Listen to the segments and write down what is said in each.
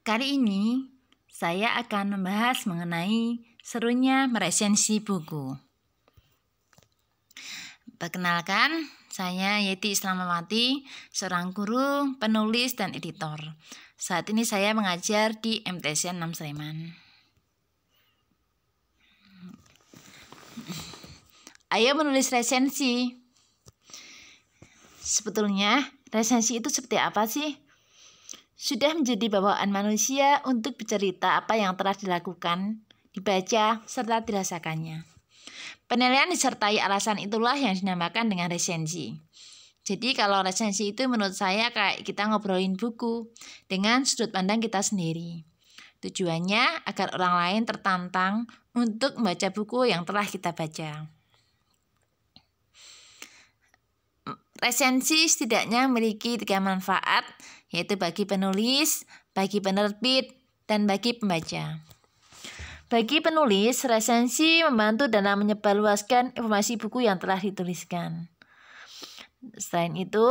Kali ini saya akan membahas mengenai serunya meresensi buku. Perkenalkan, saya Yeti Islamawati, seorang guru, penulis, dan editor. Saat ini saya mengajar di MTSN 6 Sleman. Ayo menulis resensi. Sebetulnya, resensi itu seperti apa sih? Sudah menjadi bawaan manusia untuk bercerita apa yang telah dilakukan, dibaca, serta dirasakannya. Penilaian disertai alasan itulah yang dinamakan dengan resensi. Jadi kalau resensi itu menurut saya kayak kita ngobrolin buku dengan sudut pandang kita sendiri. Tujuannya agar orang lain tertantang untuk membaca buku yang telah kita baca. Resensi setidaknya memiliki 3 manfaat, yaitu bagi penulis, bagi penerbit, dan bagi pembaca. Bagi penulis, resensi membantu dalam menyebarluaskan informasi buku yang telah dituliskan. Selain itu,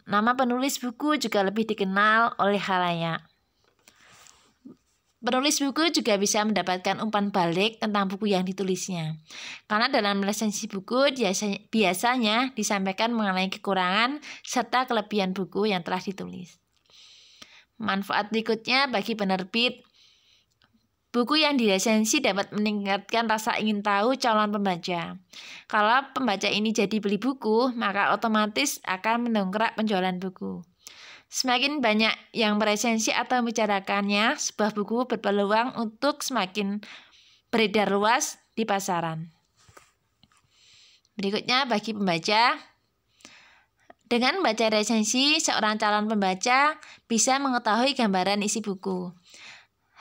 nama penulis buku juga lebih dikenal oleh khalayak. Penulis buku juga bisa mendapatkan umpan balik tentang buku yang ditulisnya. Karena dalam resensi buku biasanya disampaikan mengenai kekurangan serta kelebihan buku yang telah ditulis. Manfaat berikutnya bagi penerbit, buku yang diresensi dapat meningkatkan rasa ingin tahu calon pembaca. Kalau pembaca ini jadi beli buku, maka otomatis akan mendongkrak penjualan buku. Semakin banyak yang meresensi atau membicarakannya, sebuah buku berpeluang untuk semakin beredar luas di pasaran. Berikutnya bagi pembaca, dengan membaca resensi, seorang calon pembaca bisa mengetahui gambaran isi buku.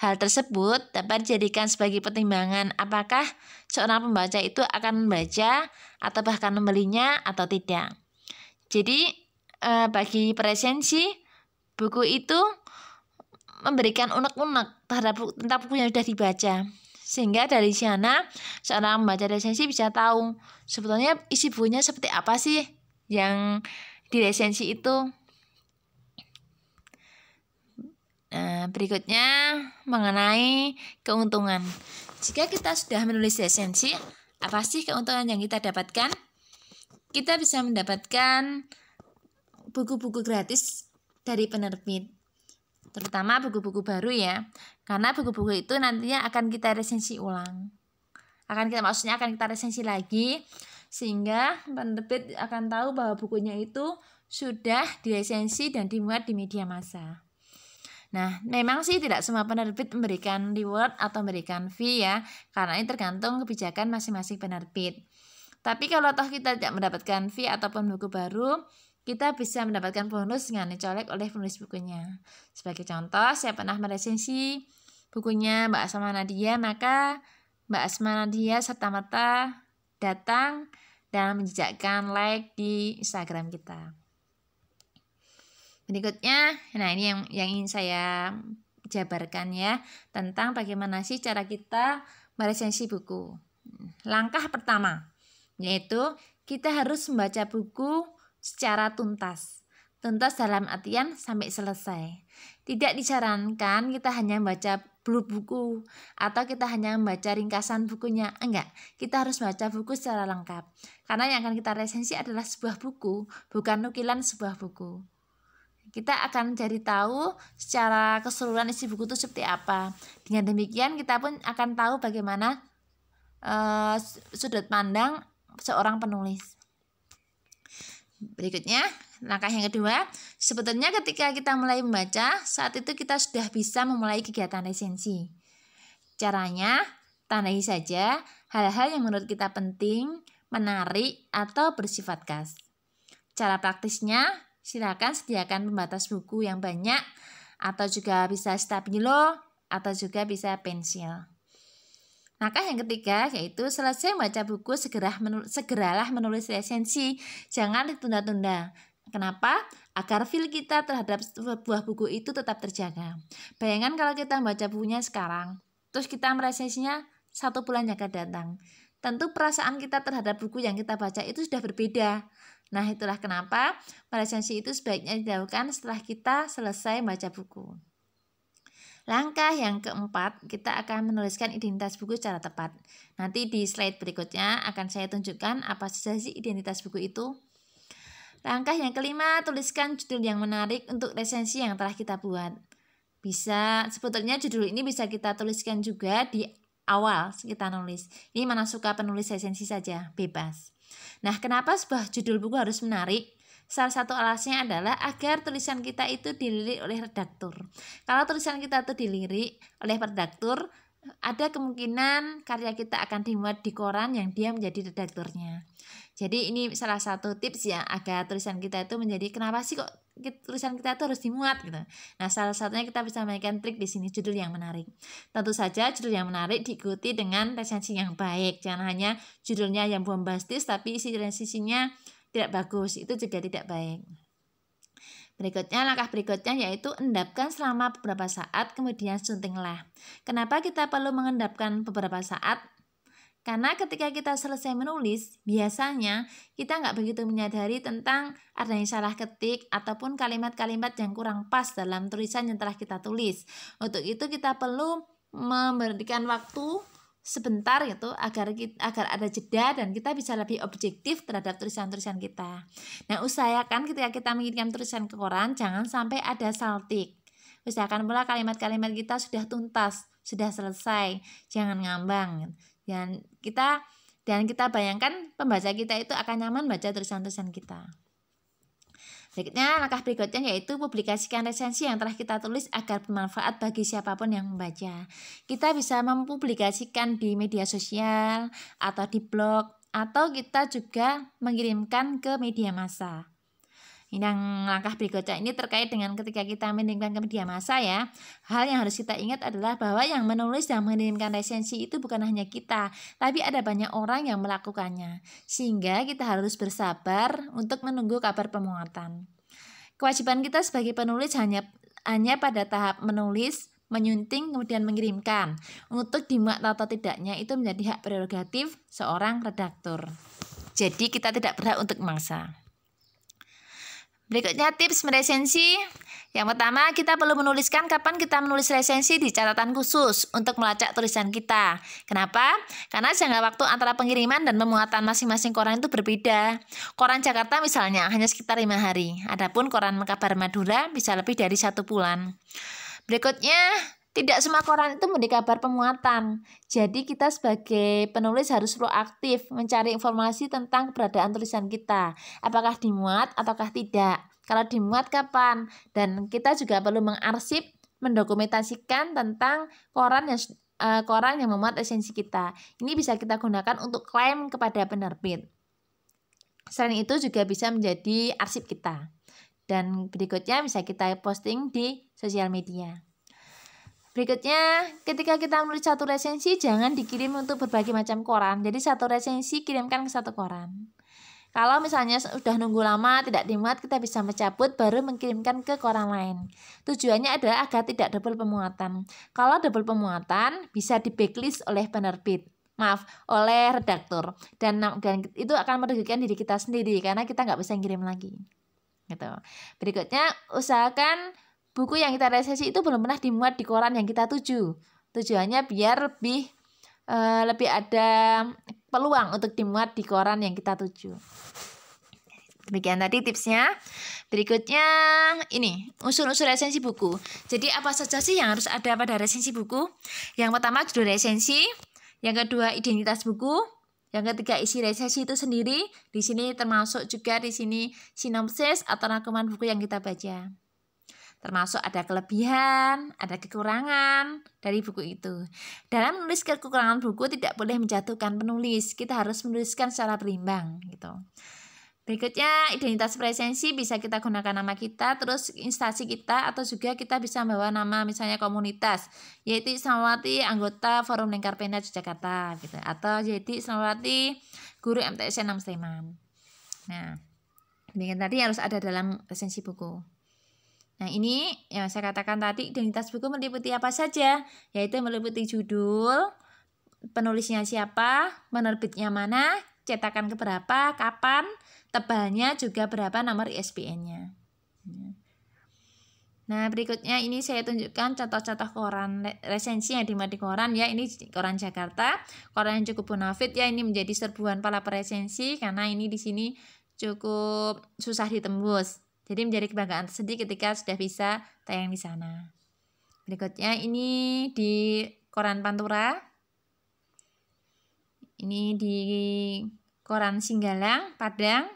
Hal tersebut dapat dijadikan sebagai pertimbangan apakah seorang pembaca itu akan membaca atau bahkan membelinya atau tidak. Jadi bagi presensi, buku itu memberikan unek-unek tentang buku yang sudah dibaca. Sehingga dari sana seorang membaca resensi bisa tahu sebetulnya isi bukunya seperti apa sih yang diresensi itu. Berikutnya mengenai keuntungan. Jika kita sudah menulis resensi, apa sih keuntungan yang kita dapatkan? Kita bisa mendapatkan buku-buku gratis dari penerbit, terutama buku-buku baru ya, karena buku-buku itu nantinya akan kita resensi ulang. Maksudnya akan kita resensi lagi, sehingga penerbit akan tahu bahwa bukunya itu sudah diresensi dan dimuat di media massa. Nah, memang sih tidak semua penerbit memberikan reward atau memberikan fee ya, karena ini tergantung kebijakan masing-masing penerbit. Tapi kalau toh kita tidak mendapatkan fee ataupun buku baru, kita bisa mendapatkan bonus dengan dicolek oleh penulis bukunya. Sebagai contoh, saya pernah meresensi bukunya Mbak Asma Nadia, maka Mbak Asma Nadia serta-merta datang dan menjejakkan like di Instagram kita. Berikutnya, nah ini yang ingin saya jabarkan ya, tentang bagaimana sih cara kita meresensi buku. Langkah pertama, yaitu kita harus membaca buku secara tuntas. Tuntas dalam artian sampai selesai. Tidak disarankan kita hanya membaca blurb buku atau kita hanya membaca ringkasan bukunya. Enggak, kita harus baca buku secara lengkap. Karena yang akan kita resensi adalah sebuah buku, bukan nukilan sebuah buku. Kita akan cari tahu secara keseluruhan isi buku itu seperti apa. Dengan demikian kita pun akan tahu bagaimana sudut pandang seorang penulis. Berikutnya, langkah yang kedua, sebetulnya ketika kita mulai membaca, saat itu kita sudah bisa memulai kegiatan resensi. Caranya, tandai saja hal-hal yang menurut kita penting, menarik, atau bersifat khas. Cara praktisnya, silakan sediakan pembatas buku yang banyak, atau juga bisa stabilo, atau juga bisa pensil. Langkah yang ketiga yaitu selesai membaca buku segeralah menulis resensi, jangan ditunda-tunda. Kenapa? Agar feel kita terhadap sebuah buku itu tetap terjaga. Bayangkan kalau kita membaca bukunya sekarang, terus kita meresensinya 1 bulan yang akan datang. Tentu perasaan kita terhadap buku yang kita baca itu sudah berbeda. Nah, itulah kenapa resensi itu sebaiknya dilakukan setelah kita selesai membaca buku. Langkah yang keempat, kita akan menuliskan identitas buku secara tepat. Nanti di slide berikutnya akan saya tunjukkan apa saja sih identitas buku itu. Langkah yang kelima, tuliskan judul yang menarik untuk resensi yang telah kita buat. Sebetulnya judul ini bisa kita tuliskan juga di awal kita nulis. Ini mana suka penulis resensi saja, bebas. Nah, kenapa sebuah judul buku harus menarik? Salah satu alasannya adalah agar tulisan kita itu dilirik oleh redaktur. Kalau tulisan kita itu dilirik oleh redaktur, ada kemungkinan karya kita akan dimuat di koran yang dia menjadi redakturnya. Jadi ini salah satu tips ya agar tulisan kita itu menjadi, kenapa sih kok tulisan kita itu harus dimuat gitu. Nah, salah satunya kita bisa mainkan trik di sini, judul yang menarik. Tentu saja judul yang menarik diikuti dengan resensi yang baik. Jangan hanya judulnya yang bombastis tapi isi resensinya tidak bagus, itu juga tidak baik. Langkah berikutnya yaitu endapkan selama beberapa saat, kemudian suntinglah. Kenapa kita perlu mengendapkan beberapa saat? Karena ketika kita selesai menulis, biasanya kita nggak begitu menyadari tentang adanya salah ketik ataupun kalimat-kalimat yang kurang pas dalam tulisan yang telah kita tulis. Untuk itu kita perlu memberikan waktu sebentar gitu agar ada jeda dan kita bisa lebih objektif terhadap tulisan-tulisan kita. Nah, usahakan ketika kita mengirimkan tulisan ke koran jangan sampai ada saltik. Usahakan pula kalimat-kalimat kita sudah tuntas, sudah selesai, jangan ngambang. Dan kita bayangkan pembaca kita itu akan nyaman baca tulisan-tulisan kita. Langkah berikutnya yaitu publikasikan resensi yang telah kita tulis agar bermanfaat bagi siapapun yang membaca. Kita bisa mempublikasikan di media sosial atau di blog, atau kita juga mengirimkan ke media massa. Langkah berikutnya ini terkait dengan ketika kita mengirimkan ke media massa ya. Hal yang harus kita ingat adalah bahwa yang menulis dan mengirimkan resensi itu bukan hanya kita, tapi ada banyak orang yang melakukannya. Sehingga kita harus bersabar untuk menunggu kabar pemuatan. Kewajiban kita sebagai penulis hanya pada tahap menulis, menyunting, kemudian mengirimkan. Untuk dimuat atau tidaknya itu menjadi hak prerogatif seorang redaktur. Jadi kita tidak berhak untuk memaksa. Berikutnya tips meresensi. Yang pertama, kita perlu menuliskan kapan kita menulis resensi di catatan khusus untuk melacak tulisan kita. Kenapa? Karena jangka waktu antara pengiriman dan pemuatan masing-masing koran itu berbeda. Koran Jakarta misalnya hanya sekitar 5 hari. Adapun koran Kabar Madura bisa lebih dari 1 bulan. Berikutnya, tidak semua koran itu memberi kabar pemuatan. Jadi kita sebagai penulis harus proaktif mencari informasi tentang keberadaan tulisan kita. Apakah dimuat ataukah tidak? Kalau dimuat kapan? Dan kita juga perlu mengarsip, mendokumentasikan tentang koran yang memuat resensi kita. Ini bisa kita gunakan untuk klaim kepada penerbit. Selain itu juga bisa menjadi arsip kita. Dan berikutnya bisa kita posting di sosial media. Berikutnya, ketika kita menulis satu resensi, jangan dikirim untuk berbagai macam koran. Jadi satu resensi kirimkan ke satu koran. Kalau misalnya sudah nunggu lama tidak dimuat, kita bisa mencabut baru mengirimkan ke koran lain. Tujuannya adalah agar tidak double pemuatan. Kalau double pemuatan bisa di backlist oleh penerbit. Oleh redaktur. Dan itu akan merugikan diri kita sendiri karena kita nggak bisa ngirim lagi. Gitu. Berikutnya, usahakan buku yang kita resensi itu belum pernah dimuat di koran yang kita tuju. Tujuannya biar lebih ada peluang untuk dimuat di koran yang kita tuju. Demikian tadi tipsnya. Berikutnya ini, unsur-unsur resensi buku. Jadi apa saja sih yang harus ada pada resensi buku? Yang pertama judul resensi, yang kedua identitas buku, yang ketiga isi resensi itu sendiri. Di sini termasuk juga di sini sinopsis atau rangkuman buku yang kita baca. Termasuk ada kelebihan, ada kekurangan dari buku itu. Dalam menulis kekurangan buku tidak boleh menjatuhkan penulis. Kita harus menuliskan secara berimbang gitu. Berikutnya identitas resensi bisa kita gunakan nama kita, terus instansi kita, atau juga kita bisa membawa nama misalnya komunitas, yaitu Islamawati anggota Forum Lingkar Pena Yogyakarta gitu, atau yaitu Islamawati guru MTSN 6 Sleman. Nah, demikian tadi harus ada dalam resensi buku. Nah, ini yang saya katakan tadi, identitas buku meliputi apa saja, yaitu meliputi judul, penulisnya siapa, penerbitnya mana, cetakan keberapa, kapan, tebalnya, juga berapa nomor ISBN-nya. Nah, berikutnya ini saya tunjukkan contoh-contoh koran resensi yang dimuat di koran ya. Ini koran Jakarta, koran yang cukup bonafit ya. Ini menjadi serbuan para peresensi karena ini di sini cukup susah ditembus. Jadi menjadi kebanggaan tersendiri ketika sudah bisa tayang di sana. Berikutnya ini di koran Pantura. Ini di koran Singgalang, Padang.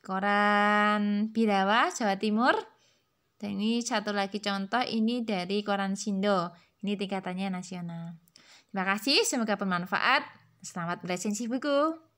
Koran Birawa, Jawa Timur. Dan ini satu lagi contoh, ini dari koran Sindo. Ini tingkatannya nasional. Terima kasih, semoga bermanfaat. Selamat beresensi buku.